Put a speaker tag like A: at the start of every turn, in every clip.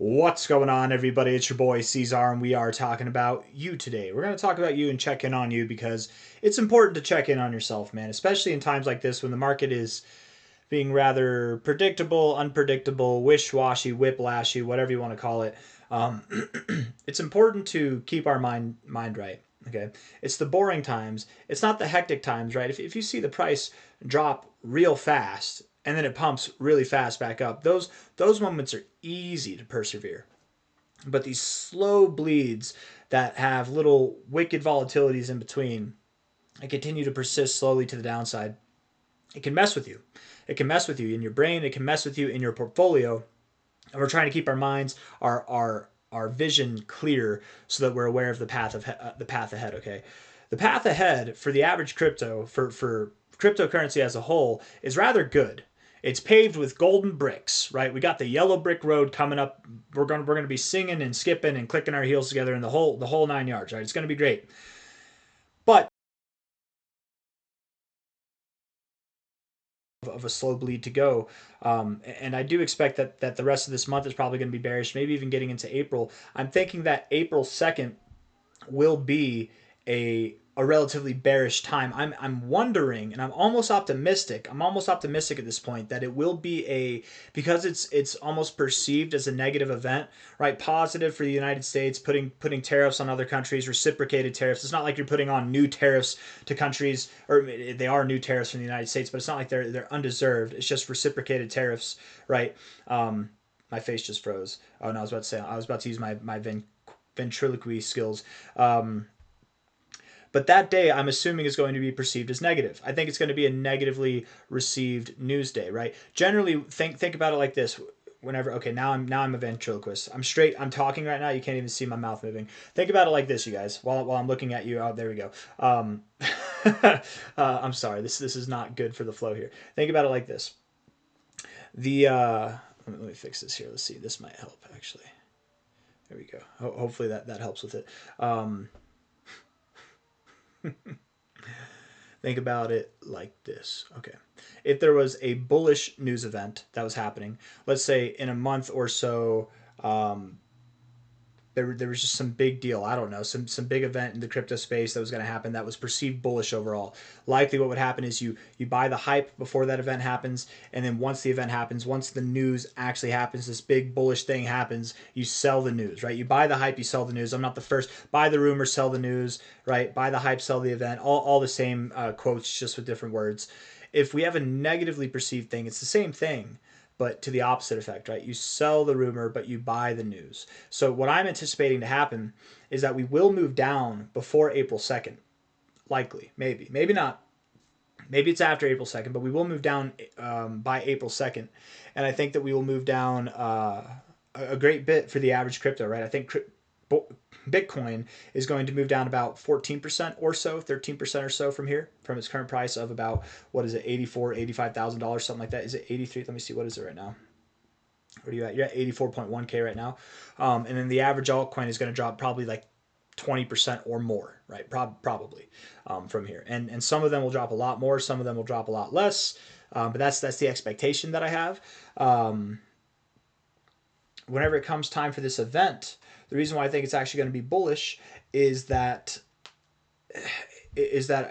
A: What's going on, everybody? It's your boy C-Zar, and we are talking about you today. We're going to talk about you and check in on you because it's important to check in on yourself, man, especially in times like this when the market is being rather predictable, unpredictable, wish-washy, whiplashy, whatever you want to call it. Um, it's important to keep our mind right. Okay, it's the boring times. It's not the hectic times, right? If you see the price drop real fast and then it pumps really fast back up, those moments are easy to persevere. But these slow bleeds that have little wicked volatilities in between and continue to persist slowly to the downside, it can mess with you. It can mess with you in your brain. It can mess with you in your portfolio. And we're trying to keep our minds, our vision clear, so that we're aware of the path ahead. Okay, the path ahead for the average crypto for cryptocurrency as a whole is rather good. It's paved with golden bricks, right? We got the yellow brick road coming up. We're gonna be singing and skipping and clicking our heels together in the whole 9 yards, right? It's gonna be great. But of a slow bleed to go. And I do expect that the rest of this month is probably going to be bearish, maybe even getting into April. I'm thinking that April 2nd will be a relatively bearish time. I'm wondering, and I'm almost optimistic. I'm almost optimistic at this point that it will be because it's almost perceived as a negative event, right? Positive for the United States, putting tariffs on other countries, reciprocated tariffs. It's not like you're putting on new tariffs to countries, or they are new tariffs from the United States, but it's not like they're undeserved. It's just reciprocated tariffs, right? My face just froze. Oh no, I was about to use my ventriloquy skills. But that day, I'm assuming, is going to be perceived as negative. I think it's going to be a negatively received news day, right? Generally, think about it like this. Whenever, okay, now I'm a ventriloquist. I'm straight. I'm talking right now. You can't even see my mouth moving. Think about it like this, you guys. While I'm looking at you, oh, there we go. I'm sorry. This is not good for the flow here. Think about it like this. The let me fix this here. Let's see. This might help actually. There we go. Hopefully that helps with it. Think about it like this. Okay. If there was a bullish news event that was happening, let's say in a month or so, there was just some big deal. I don't know, some big event in the crypto space that was going to happen that was perceived bullish overall. Likely, what would happen is you buy the hype before that event happens, and then once the event happens, once the news actually happens, this big bullish thing happens, you sell the news, right? You buy the hype, you sell the news. I'm not the first. Buy the rumor, sell the news, right? Buy the hype, sell the event. All the same quotes, just with different words. If we have a negatively perceived thing, it's the same thing, but to the opposite effect, right? You sell the rumor, but you buy the news. So what I'm anticipating to happen is that we will move down before April 2nd. Likely, maybe not. Maybe it's after April 2nd, but we will move down by April 2nd. And I think that we will move down a great bit for the average crypto, right? I think Bitcoin is going to move down about 14% or so, 13% or so from here, from its current price of about, what is it, $85,000, something like that. Is it 83? Let me see, what is it right now? What are you at? You're at 84.1K right now. And then the average altcoin is going to drop probably like 20% or more, right? Probably from here. And some of them will drop a lot more, some of them will drop a lot less. But that's the expectation that I have. Whenever it comes time for this event, the reason why I think it's actually going to be bullish is that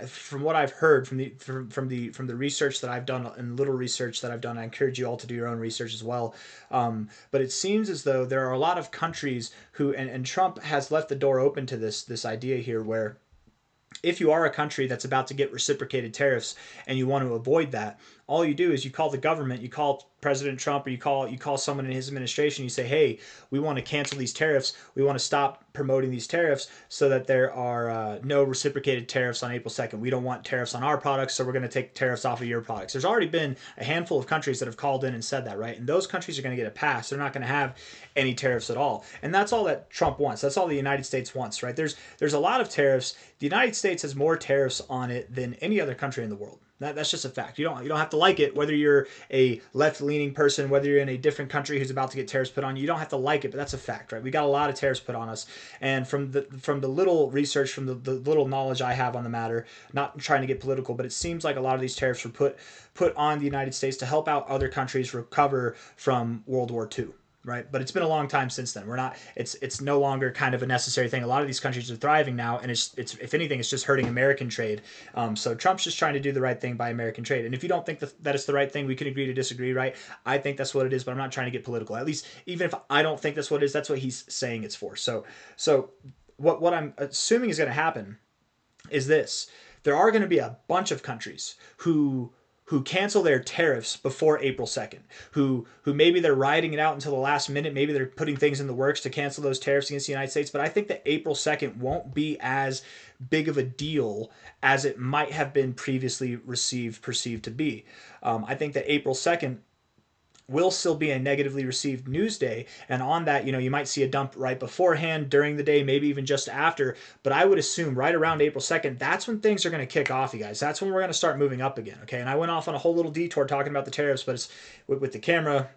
A: from what I've heard from the research that I've done and little research that I've done, I encourage you all to do your own research as well. But it seems as though there are a lot of countries who, and Trump has left the door open to this idea here, where if you are a country that's about to get reciprocated tariffs and you want to avoid that, all you do is you call the government, you call President Trump, or you call someone in his administration. You say, hey, we want to cancel these tariffs. We want to stop promoting these tariffs so that there are no reciprocated tariffs on April 2nd. We don't want tariffs on our products, so we're going to take tariffs off of your products. There's already been a handful of countries that have called in and said that, right? And those countries are going to get a pass. They're not going to have any tariffs at all. And that's all that Trump wants. That's all the United States wants, right? There's a lot of tariffs. The United States has more tariffs on it than any other country in the world. That's just a fact. You don't have to like it, whether you're a left-leaning person, whether you're in a different country who's about to get tariffs put on you. You don't have to like it, but that's a fact, right? We got a lot of tariffs put on us. And from the little research, from the little knowledge I have on the matter, not trying to get political, but it seems like a lot of these tariffs were put on the United States to help out other countries recover from World War II. right? But it's been a long time since then. We're not. It's no longer kind of a necessary thing. A lot of these countries are thriving now, and it's if anything, it's just hurting American trade. So Trump's just trying to do the right thing by American trade. And if you don't think that it's the right thing, we can agree to disagree, right? I think that's what it is, but I'm not trying to get political. At least, even if I don't think that's what it is, that's what he's saying it's for. So what I'm assuming is going to happen is this: there are going to be a bunch of countries who cancel their tariffs before April 2nd, who maybe they're riding it out until the last minute, maybe they're putting things in the works to cancel those tariffs against the United States, but I think that April 2nd won't be as big of a deal as it might have been previously perceived to be. I think that April 2nd will still be a negatively received news day. And on that, you might see a dump right beforehand, during the day, maybe even just after. But I would assume right around April 2nd, that's when things are going to kick off, you guys. That's when we're going to start moving up again. Okay. And I went off on a whole little detour talking about the tariffs, but it's with the camera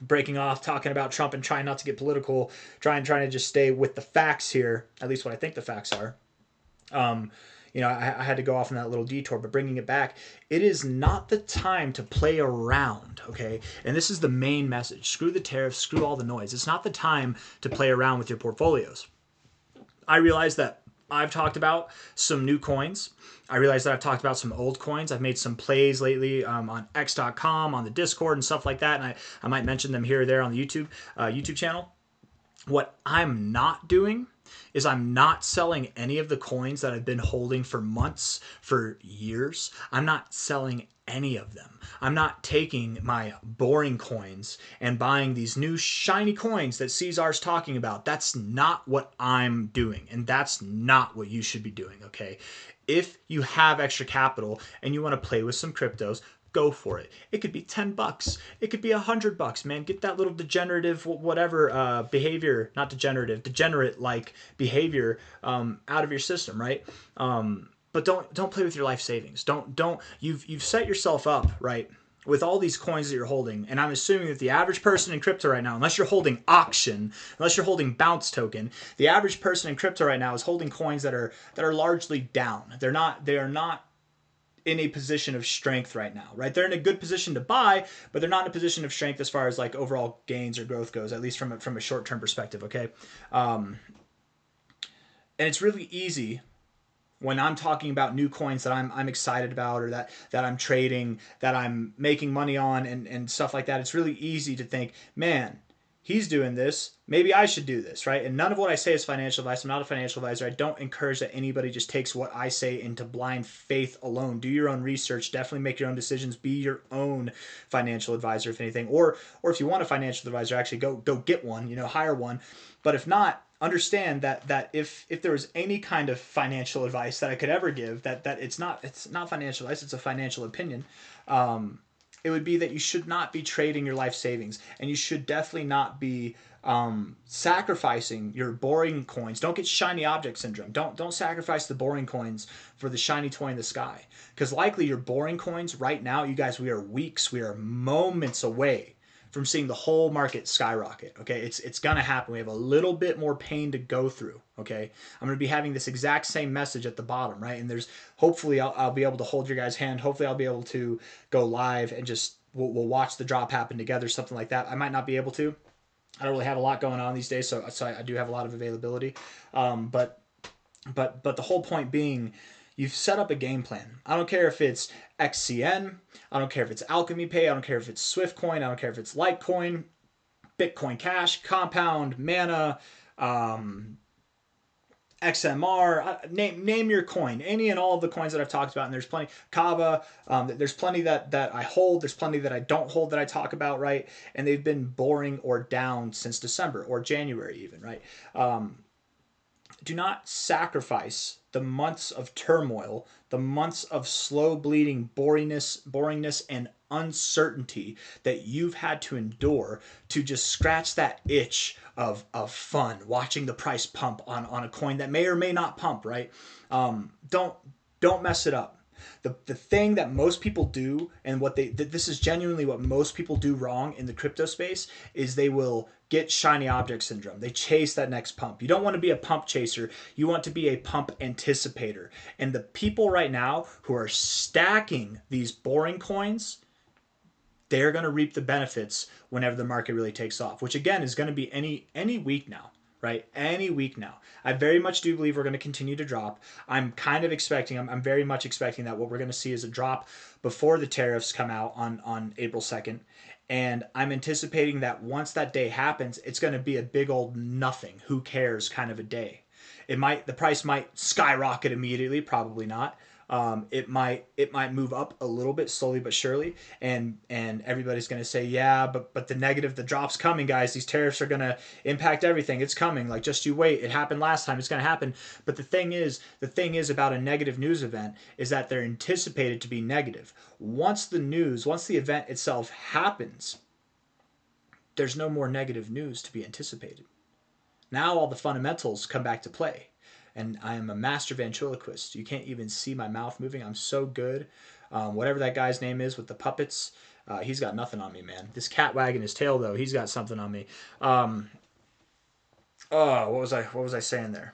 A: breaking off, talking about Trump and trying not to get political, trying to just stay with the facts here, at least what I think the facts are. I had to go off on that little detour, but bringing it back, it is not the time to play around, okay? And this is the main message. Screw the tariffs, screw all the noise. It's not the time to play around with your portfolios. I realize that I've talked about some new coins. I realize that I've talked about some old coins. I've made some plays lately on X.com, on the Discord and stuff like that, and I might mention them here or there on the YouTube channel. What I'm not doing is I'm not selling any of the coins that I've been holding for months, for years. I'm not selling any of them. I'm not taking my boring coins and buying these new shiny coins that C-Zar's talking about. That's not what I'm doing, and that's not what you should be doing, okay? If you have extra capital and you want to play with some cryptos, go for it. It could be $10. It could be $100, man. Get that little degenerative, whatever behavior, not degenerative, degenerate-like behavior out of your system, right? But don't play with your life savings. You've set yourself up, right, with all these coins that you're holding, and I'm assuming that the average person in crypto right now, unless you're holding auction, unless you're holding bounce token, the average person in crypto right now is holding coins that are largely down. They are not in a position of strength right now, right? They're in a good position to buy, but they're not in a position of strength as far as like overall gains or growth goes, at least from a short-term perspective, okay? And it's really easy when I'm talking about new coins that I'm excited about, or that I'm trading, that I'm making money on and stuff like that. It's really easy to think, man, he's doing this, maybe I should do this, right? And none of what I say is financial advice. I'm not a financial advisor. I don't encourage that anybody just takes what I say into blind faith alone. Do your own research. Definitely make your own decisions. Be your own financial advisor, if anything. Or if you want a financial advisor, actually go get one, hire one. But if not, understand that if there was any kind of financial advice that I could ever give, that it's not financial advice, it's a financial opinion. It would be that you should not be trading your life savings, and you should definitely not be sacrificing your boring coins. Don't get shiny object syndrome. Don't sacrifice the boring coins for the shiny toy in the sky, because likely your boring coins right now, you guys, we are weeks, we are moments away from seeing the whole market skyrocket. Okay, it's gonna happen. We have a little bit more pain to go through. Okay, I'm gonna be having this exact same message at the bottom, right? And there's hopefully I'll be able to hold your guys' hand. Hopefully I'll be able to go live and just we'll watch the drop happen together, something like that. I might not be able to. I don't really have a lot going on these days, so I do have a lot of availability. But the whole point being, you've set up a game plan. I don't care if it's XCN. I don't care if it's Alchemy Pay. I don't care if it's Swift Coin. I don't care if it's Litecoin, Bitcoin Cash, Compound, Mana, XMR. Name your coin. Any and all of the coins that I've talked about. And there's plenty. Kava. There's plenty that I hold. There's plenty that I don't hold that I talk about, right? And they've been boring or down since December or January even, right? Do not sacrifice the months of turmoil, the months of slow bleeding boringness and uncertainty that you've had to endure to just scratch that itch of fun, watching the price pump on a coin that may or may not pump, right? Don't mess it up. The thing that most people do, and this is genuinely what most people do wrong in the crypto space, is they will get shiny object syndrome. They chase that next pump. You don't want to be a pump chaser. You want to be a pump anticipator. And the people right now who are stacking these boring coins, they're going to reap the benefits whenever the market really takes off, which again is going to be any week now, right? Any week now. I very much do believe we're going to continue to drop. I'm very much expecting that what we're going to see is a drop before the tariffs come out on April 2nd. And I'm anticipating that once that day happens, it's going to be a big old nothing, who cares kind of a day. The price might skyrocket immediately, probably not. It might move up a little bit slowly but surely, and everybody's going to say, yeah, but the drop's coming, guys. These tariffs are going to impact everything. It's coming. Like, just you wait. It happened last time. It's going to happen. But the thing is about a negative news event is that they're anticipated to be negative. Once the event itself happens, there's no more negative news to be anticipated. Now all the fundamentals come back to play. And I am a master ventriloquist. You can't even see my mouth moving. I'm so good. Whatever that guy's name is with the puppets, he's got nothing on me, man. This cat wagging his tail, though, he's got something on me. What was I saying there?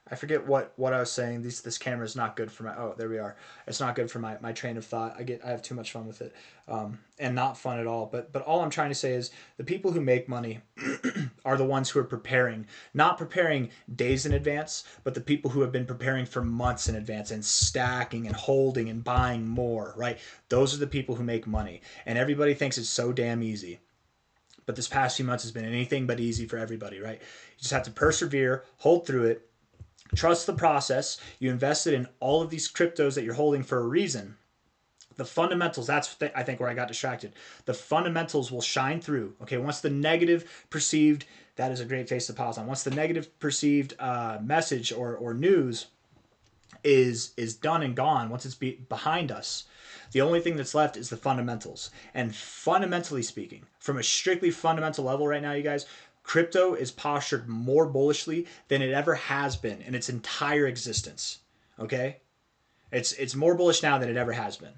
A: I forget what I was saying. This camera is not good for my. Oh, there we are. It's not good for my train of thought. I have too much fun with it, and not fun at all. But all I'm trying to say is the people who make money are the ones who are preparing, not preparing days in advance, but the people who have been preparing for months in advance and stacking and holding and buying more. Right? Those are the people who make money, and everybody thinks it's so damn easy. But this past few months has been anything but easy for everybody. Right? You just have to persevere, hold through it. Trust the process. You invested in all of these cryptos that you're holding for a reason. The fundamentals, I think where I got distracted. The fundamentals will shine through. Okay, once the negative perceived, that is a great face to pause on. Once the negative perceived message or news is done and gone, once it's behind us, the only thing that's left is the fundamentals. And fundamentally speaking, from a strictly fundamental level right now, you guys, crypto is postured more bullishly than it ever has been in its entire existence. Okay? It's more bullish now than it ever has been.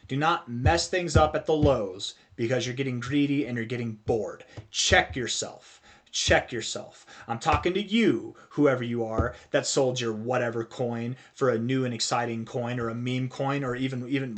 A: Do not mess things up at the lows because you're getting greedy and you're getting bored. Check yourself. Check yourself. I'm talking to you, whoever you are, that sold your whatever coin for a new and exciting coin or a meme coin or even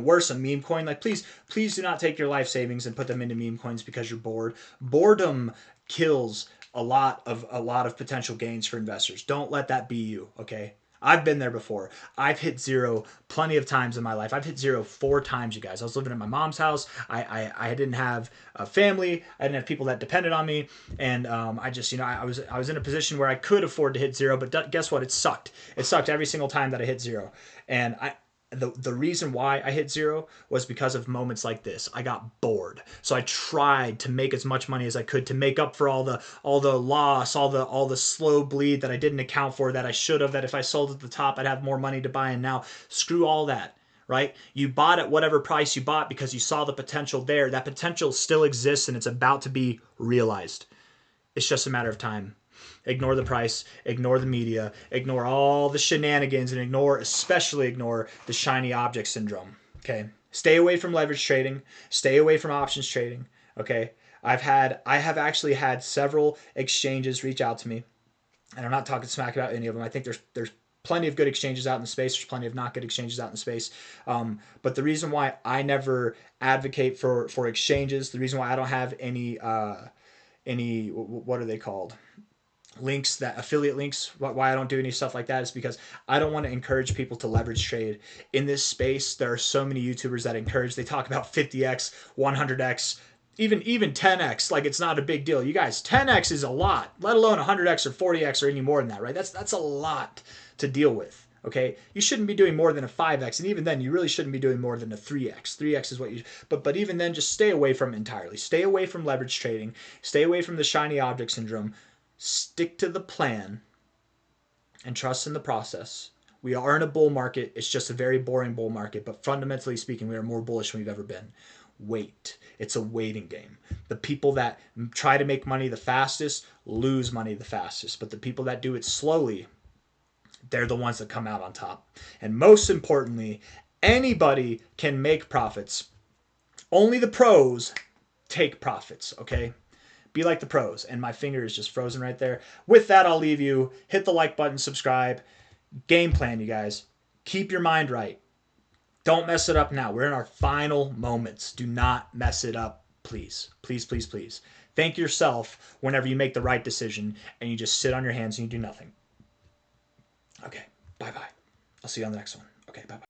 A: worse, a meme coin. Like, please do not take your life savings and put them into meme coins because you're bored. Boredom kills a lot of potential gains for investors. Don't let that be you, okay? I've been there before. I've hit zero plenty of times in my life. I've hit zero 4 times, you guys. I was living at my mom's house. I didn't have a family. I didn't have people that depended on me. And I just, I was in a position where I could afford to hit zero, but guess what? It sucked. It sucked every single time that I hit zero. And the reason why I hit zero was because of moments like this. I got bored. So I tried to make as much money as I could to make up for all the loss, all the slow bleed that I didn't account for, that I should have, that if I sold at the top, I'd have more money to buy. And now screw all that, right? You bought at whatever price you bought because you saw the potential there. That potential still exists and it's about to be realized. It's just a matter of time. Ignore the price, ignore the media, ignore all the shenanigans, and especially ignore the shiny object syndrome, okay? Stay away from leverage trading. Stay away from options trading, okay? I have actually had several exchanges reach out to me, and I'm not talking smack about any of them. I think there's plenty of good exchanges out in the space. There's plenty of not good exchanges out in the space. But the reason why I never advocate for exchanges, the reason why I don't have any what are they called? Links, that affiliate links, why I don't do any stuff like that is because I don't want to encourage people to leverage trade. In this space, there are so many YouTubers that they talk about 50x, 100x, even 10x, like it's not a big deal. You guys, 10x is a lot, let alone 100x or 40x or any more than that, right? That's a lot to deal with. Okay, you shouldn't be doing more than a 5x, and even then, you really shouldn't be doing more than a 3x. 3x is what you. But even then, just stay away from it entirely. Stay away from leverage trading. Stay away from the shiny object syndrome. Stick to the plan and trust in the process. We are in a bull market. It's just a very boring bull market, but fundamentally speaking, we are more bullish than we've ever been. Wait. It's a waiting game. The people that try to make money the fastest lose money the fastest, but the people that do it slowly, they're the ones that come out on top. And most importantly, anybody can make profits. Only the pros take profits, okay? Be like the pros. And my finger is just frozen right there. With that, I'll leave you. Hit the like button, subscribe. Game plan, you guys. Keep your mind right. Don't mess it up now. We're in our final moments. Do not mess it up, please. Please, please, please. Thank yourself whenever you make the right decision and you just sit on your hands and you do nothing. Okay, bye-bye. I'll see you on the next one. Okay, bye-bye.